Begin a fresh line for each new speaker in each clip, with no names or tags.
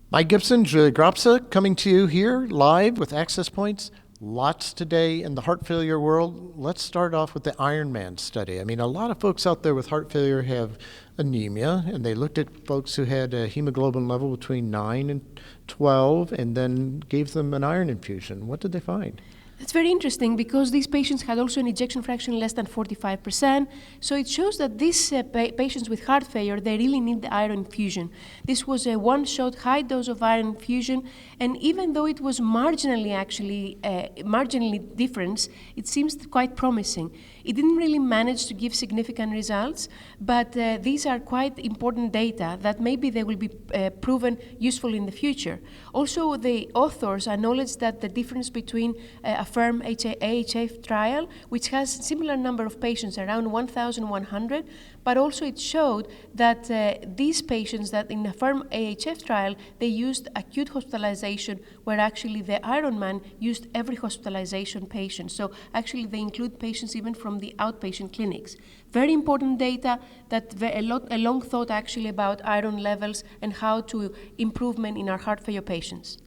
Mike Gibson, Julia Grapsa, coming to you here live with Access Points. Lots today in the heart failure world. Let's start off with the Ironman study. I mean, a lot of folks out there with heart failure have anemia, and they looked at folks who had a hemoglobin level between 9 and 12 and then gave them an iron infusion. What did they find?
That's very interesting because these patients had also an ejection fraction less than 45%. So it shows that these patients with heart failure, they really need the iron infusion. This was a one-shot high dose of iron infusion. And even though it was marginally different, it seems quite promising. It didn't really manage to give significant results, but these are quite important data that maybe they will be proven useful in the future. Also, the authors acknowledged that the difference between AFFIRM AHF trial, which has similar number of patients, around 1,100, but also it showed that these patients that in the AFFIRM AHF trial, they used acute hospitalization, where actually the Ironman used every hospitalization patient. So actually they include patients even from the outpatient clinics. Very important data that a long thought actually about iron levels and how to improvement in our heart failure patients.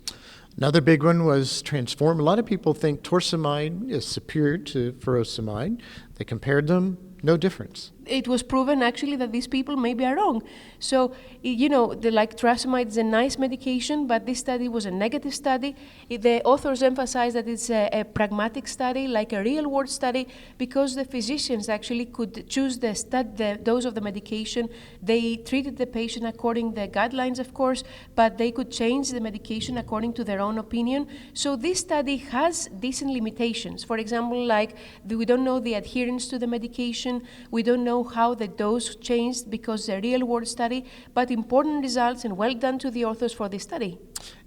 Another big one was Transform. A lot of people think torsemide is superior to furosemide. They compared them, no difference.
It was proven actually that these people maybe are wrong. So, torsemide is a nice medication, but this study was a negative study. The authors emphasize that it's a pragmatic study, like a real-world study, because the physicians actually could choose the dose of the medication. They treated the patient according to the guidelines, of course, but they could change the medication according to their own opinion. So this study has decent limitations. For example, we don't know the adherence to the medication. We don't know how the dose changed because it's a real-world study, but important results and well done to the authors for this study.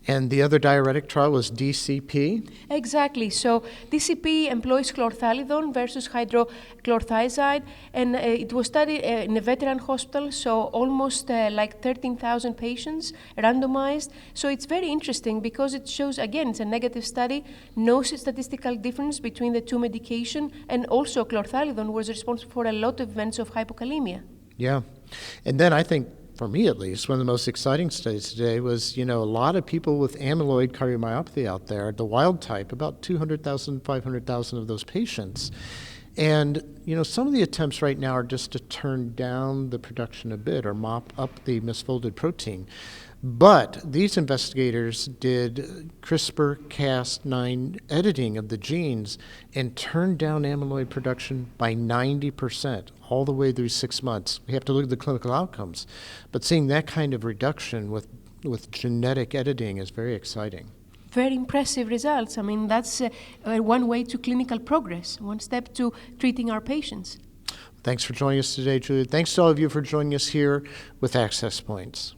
And the other diuretic trial was DCP?
Exactly. So DCP employs chlorthalidone versus hydrochlorothiazide, and it was studied in a veteran hospital, so almost 13,000 patients randomized. So it's very interesting because it shows, again, it's a negative study, no statistical difference between the two medications, and also chlorthalidone was responsible for a lot of events of hypokalemia.
Yeah. And then I think, for me at least, one of the most exciting studies today was, a lot of people with amyloid cardiomyopathy out there, the wild type, about 200,000, 500,000 of those patients. And, some of the attempts right now are just to turn down the production a bit or mop up the misfolded protein. But these investigators did CRISPR-Cas9 editing of the genes and turned down amyloid production by 90%, all the way through 6 months. We have to look at the clinical outcomes. But seeing that kind of reduction with genetic editing is very exciting.
Very impressive results. I mean, that's one way to clinical progress, one step to treating our patients.
Thanks for joining us today, Julia. Thanks to all of you for joining us here with Access Points.